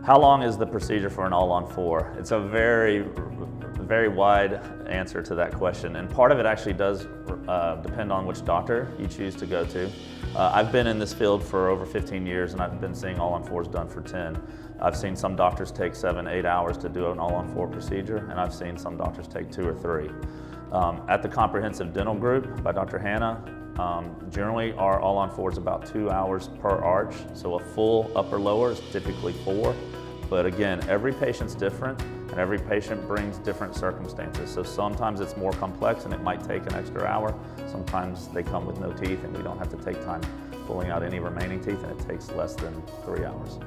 How long is the procedure for an all-on-4? It's a very wide answer to that question, and part of it actually does depend on which doctor you choose to go to. I've been in this field for over 15 years, and I've been seeing all-on-4s done for 10. I've seen some doctors take 7-8 hours to do an all-on-4 procedure, and I've seen some doctors take 2 or 3. At the Comprehensive Dental Group by Dr. Hanna, generally our all-on-4 is about 2 hours per arch, so a full upper-lower is typically 4. But again, every patient's different, and every patient brings different circumstances. So sometimes it's more complex and it might take an extra hour. Sometimes they come with no teeth and we don't have to take time pulling out any remaining teeth, and it takes less than 3 hours.